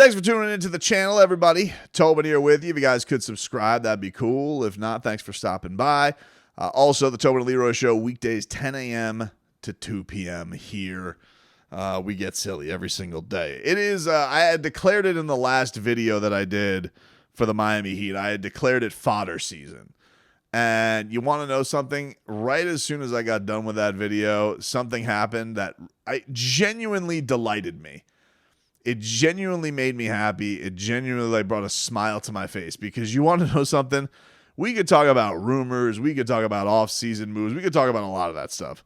Thanks for tuning into the channel, everybody. Tobin here with you. If you guys could subscribe, that'd be cool. If not, thanks for stopping by. Also, the Tobin and Leroy Show, weekdays 10 a.m. to 2 p.m. here. We get silly every single day. It is, I had declared it in the last video that I did for the Miami Heat. I had declared it fodder season. And you want to know something? Right as soon as I got done with that video, something happened that genuinely delighted me. It genuinely made me happy. It genuinely brought a smile to my face, because you want to know something? We could talk about rumors. We could talk about off-season moves. We could talk about a lot of that stuff.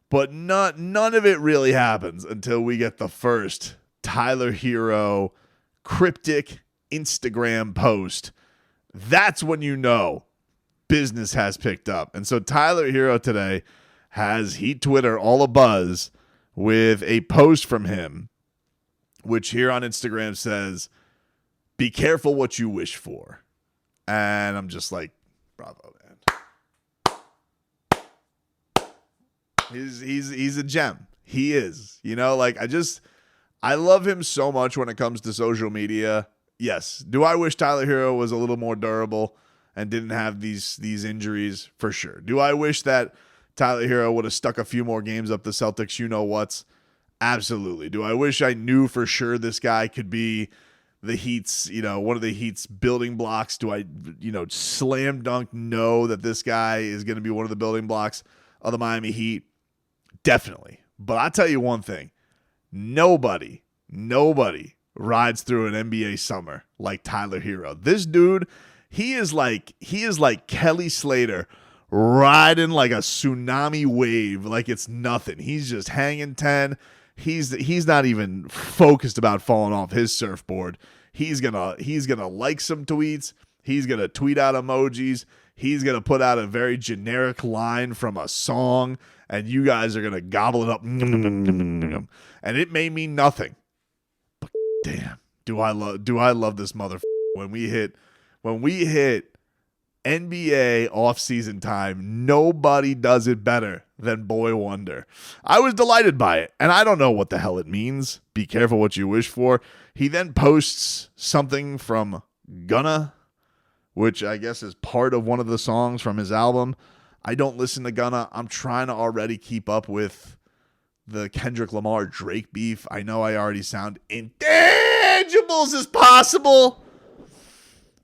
But none of it really happens until we get the first Tyler Herro cryptic Instagram post. That's when you know business has picked up. And so Tyler Herro today has Heat Twitter all abuzz with a post from him, which here on Instagram says, "Be careful what you wish for." And I'm just like, bravo, man. He's a gem. He is. You know, like, I love him so much when it comes to social media. Yes. Do I wish Tyler Herro was a little more durable and didn't have these injuries? For sure. Do I wish that Tyler Herro would have stuck a few more games up the Celtics you-know-whats? Absolutely. Do I wish I knew for sure this guy could be the Heat's, one of the Heat's building blocks? Do I, slam dunk know that this guy is going to be one of the building blocks of the Miami Heat? Definitely. But I'll tell you one thing. Nobody rides through an NBA summer like Tyler Herro. This dude, he is like Kelly Slater riding like a tsunami wave like it's nothing. He's just hanging 10. He's not even focused about falling off his surfboard. He's gonna like some tweets. He's gonna tweet out emojis. He's gonna put out a very generic line from a song, and you guys are gonna gobble it up. And it may mean nothing, but damn, do I love this motherfucker when we hit NBA off-season time. Nobody does it better than Boy Wonder. I was delighted by it, and I don't know what the hell it means. Be careful what you wish for. He then posts something from Gunna, which I guess is part of one of the songs from his album. I don't listen to Gunna. I'm trying to already keep up with the Kendrick Lamar Drake beef. I know I already sound intangibles as possible,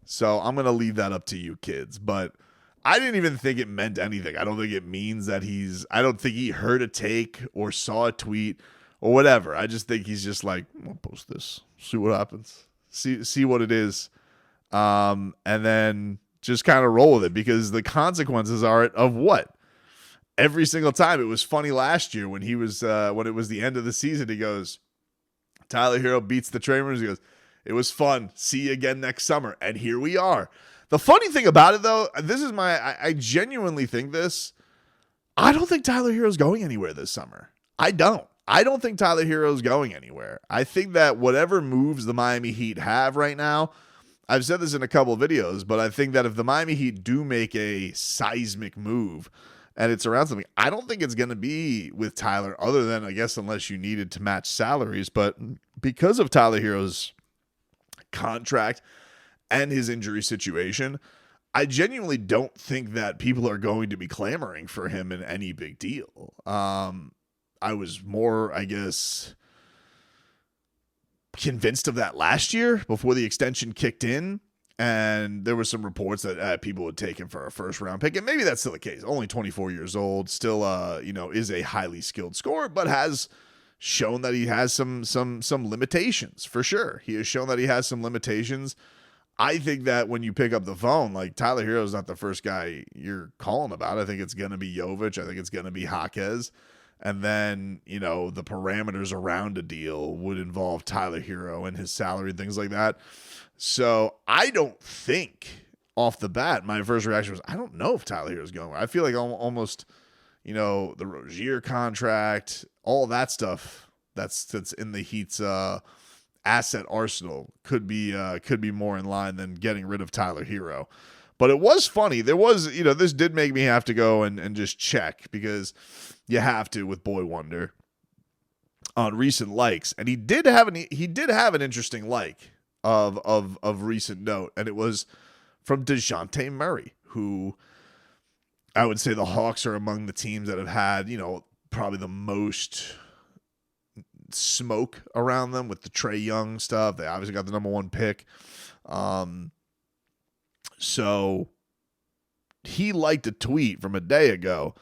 so I'm going to leave that up to you kids. But I didn't even think it meant anything. I don't think it means that I don't think he heard a take or saw a tweet or whatever. I just think he's just like, I'll post this, see what happens, see what it is. And then just kind of roll with it, because the consequences are of what? Every single time. It was funny last year when he was, when it was the end of the season, he goes, Tyler Herro beats the Trainers. He goes, "It was fun. See you again next summer." And here we are. The funny thing about it, though, I genuinely think this. I don't think Tyler Herro's going anywhere this summer. I don't think Tyler Herro's going anywhere. I think that whatever moves the Miami Heat have right now, I've said this in a couple of videos, but I think that if the Miami Heat do make a seismic move and it's around something, I don't think it's going to be with Tyler, other than, I guess, unless you needed to match salaries. But because of Tyler Herro's contract and his injury situation, I genuinely don't think that people are going to be clamoring for him in any big deal. I was more, I guess, convinced of that last year before the extension kicked in, and there were some reports that people would take him for a first-round pick, and maybe that's still the case. Only 24 years old, still, is a highly skilled scorer, but has shown that he has some limitations, for sure. He has shown that he has some limitations. I think that when you pick up the phone, like, Tyler Herro is not the first guy you're calling about. I think it's going to be Jovic. I think it's going to be Jaquez. And then, the parameters around a deal would involve Tyler Herro and his salary and things like that. So I don't think off the bat, my first reaction was, I don't know if Tyler Herro is going. I feel like almost, the Rozier contract, all that stuff that's in the Heat's asset arsenal could be more in line than getting rid of Tyler Herro. But it was funny. There was, this did make me have to go and just check, because you have to with Boy Wonder on recent likes. And he did have an interesting like of recent note, and it was from DeJounte Murray, who I would say the Hawks are among the teams that have had, probably the most smoke around them with the Trae Young stuff. They obviously got the number 1 pick. So he liked a tweet from a day ago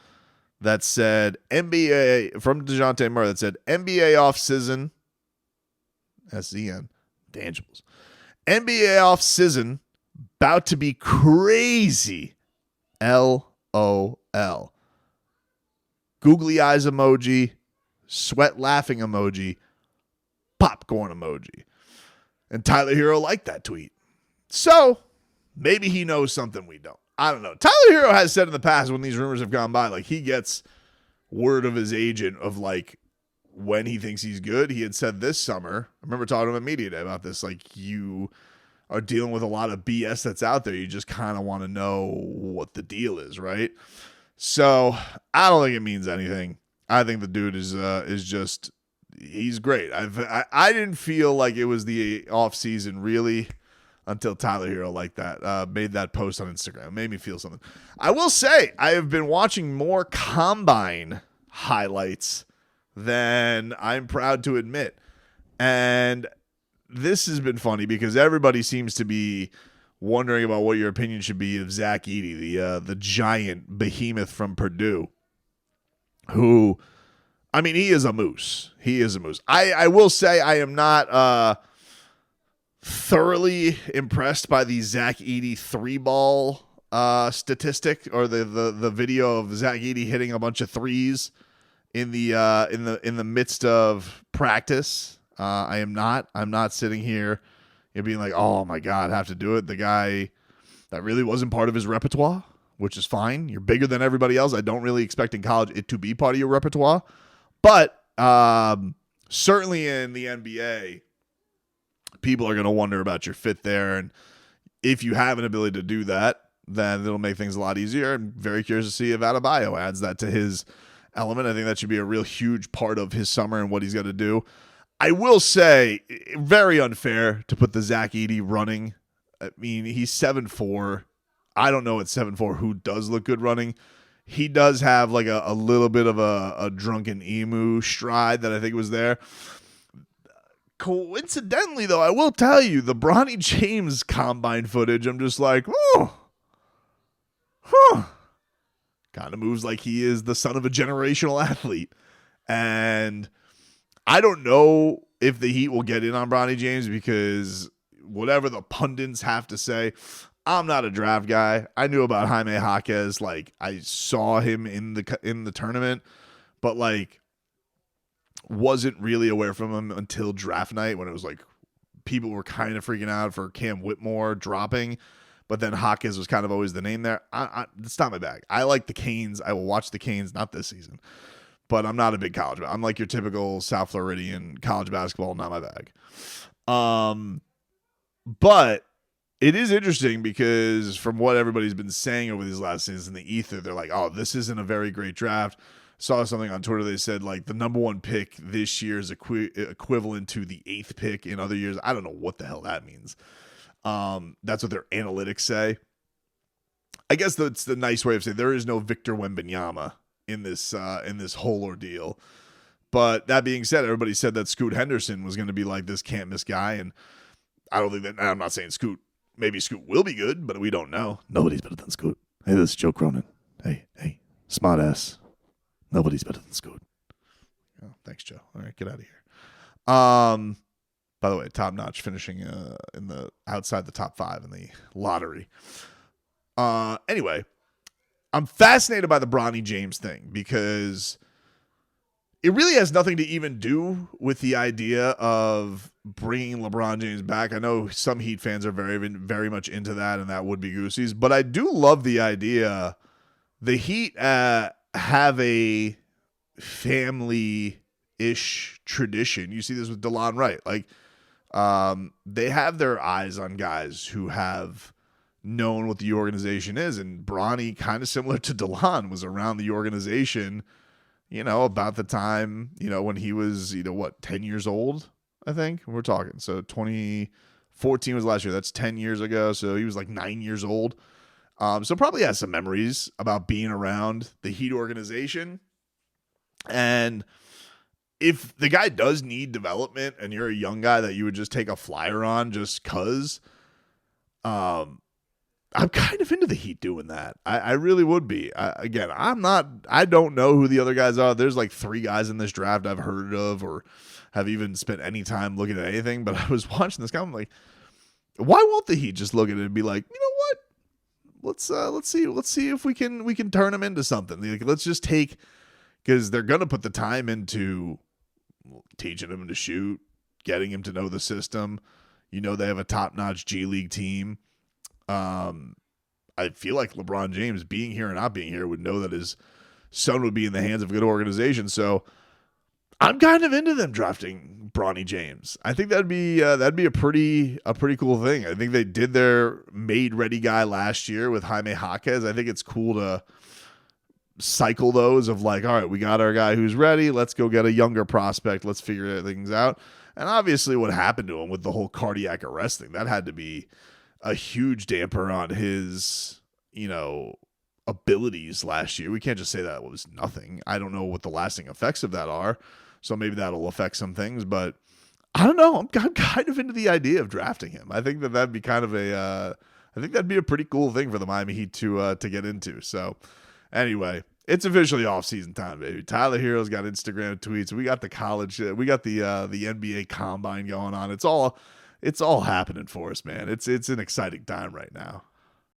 that said NBA from DeJounte Murray that said NBA off season, SZN, D'Angelo's. NBA off season about to be crazy. LOL. Googly eyes emoji, sweat laughing emoji, popcorn emoji. And Tyler Herro liked that tweet. So maybe he knows something we don't. I don't know. Tyler Herro has said in the past when these rumors have gone by, like he gets word of his agent of like when he thinks he's good. He had said this summer, I remember talking to him at Media Day about this, like you are dealing with a lot of BS that's out there. You just kind of want to know what the deal is, right? So I don't think it means anything. I think the dude is just, he's great. I didn't feel like it was the off season really until Tyler Herro made that post on Instagram. It made me feel something. I will say I have been watching more combine highlights than I'm proud to admit. And this has been funny because everybody seems to be wondering about what your opinion should be of Zach Edey, the giant behemoth from Purdue, who, I mean, he is a moose. He is a moose. I will say I am not thoroughly impressed by the Zach Edey 3-ball statistic or the video of Zach Edey hitting a bunch of threes in the midst of practice. I'm not sitting here being like, oh my God, I have to do it. The guy that really wasn't part of his repertoire, which is fine. You're bigger than everybody else. I don't really expect in college it to be part of your repertoire, but certainly in the NBA, people are going to wonder about your fit there. And if you have an ability to do that, then it'll make things a lot easier. I'm very curious to see if Adebayo adds that to his element. I think that should be a real huge part of his summer and what he's got to do. I will say, very unfair to put the Zach Edey running. I mean, he's 7'4". I don't know at 7'4" who does look good running. He does have like a little bit of a drunken emu stride that I think was there. Coincidentally, though, I will tell you, the Bronny James combine footage, I'm just like, kind of moves like he is the son of a generational athlete. And I don't know if the Heat will get in on Bronny James because whatever the pundits have to say, I'm not a draft guy. I knew about Jaime Jaquez. Like, I saw him in the tournament, but like wasn't really aware from him until draft night when it was like people were kind of freaking out for Cam Whitmore dropping, but then Jaquez was kind of always the name there. It's not my bag. I like the Canes. I will watch the Canes, not this season. But I'm not a big college. I'm like your typical South Floridian college basketball, not my bag. But it is interesting because from what everybody's been saying over these last seasons in the ether, they're like, oh, this isn't a very great draft. Saw something on Twitter. They said like the number 1 pick this year is equivalent to the 8th pick in other years. I don't know what the hell that means. That's what their analytics say. I guess that's the nice way of saying there is no Victor Wembanyama in this whole ordeal. But that being said, everybody said that Scoot Henderson was going to be like this can't miss guy, and I don't think that. I'm not saying Scoot. Maybe Scoot will be good, but we don't know. Nobody's better than Scoot. Hey, this is Joe Cronin. Hey, smart ass. Nobody's better than Scoot. Oh, thanks, Joe. All right, get out of here. By the way, top notch finishing in the outside the top 5 in the lottery. Anyway. I'm fascinated by the Bronny James thing because it really has nothing to even do with the idea of bringing LeBron James back. I know some Heat fans are very, very much into that, and that would be goosies. But I do love the idea. The Heat have a family-ish tradition. You see this with DeLon Wright. Like, they have their eyes on guys who have known what the organization is, and Bronny, kind of similar to DeLon, was around the organization, about the time, when he was, 10 years old, I think we're talking. So 24, 14 was last year. That's 10 years ago. So he was like 9 years old. So probably has some memories about being around the Heat organization. And if the guy does need development and you're a young guy that you would just take a flyer on just because, I'm kind of into the Heat doing that. I really would be. I don't know who the other guys are. There's like 3 guys in this draft I've heard of or have even spent any time looking at anything. But I was watching this guy. I'm like, why won't the Heat just look at it and be like, you know what? Let's see if we can turn him into something. Like, let's just take, because they're gonna put the time into teaching him to shoot, getting him to know the system. You know, they have a top-notch G League team. I feel like LeBron James, being here or not being here, would know that his son would be in the hands of a good organization. So I'm kind of into them drafting Bronny James. I think that'd be a pretty cool thing. I think they did their made ready guy last year with Jaime Jaquez. I think it's cool to cycle those of like, all right, we got our guy who's ready. Let's go get a younger prospect. Let's figure things out. And obviously what happened to him with the whole cardiac arrest thing, that had to be a huge damper on his, abilities last year. We can't just say that was nothing. I don't know what the lasting effects of that are. So maybe that'll affect some things, but I don't know. I'm kind of into the idea of drafting him. I think that'd be kind of that'd be a pretty cool thing for the Miami Heat to get into. So anyway, it's officially off-season time, baby. Tyler Herro's got Instagram tweets. We got the college, we got the NBA combine going on. It's all happening for us, man. It's an exciting time right now.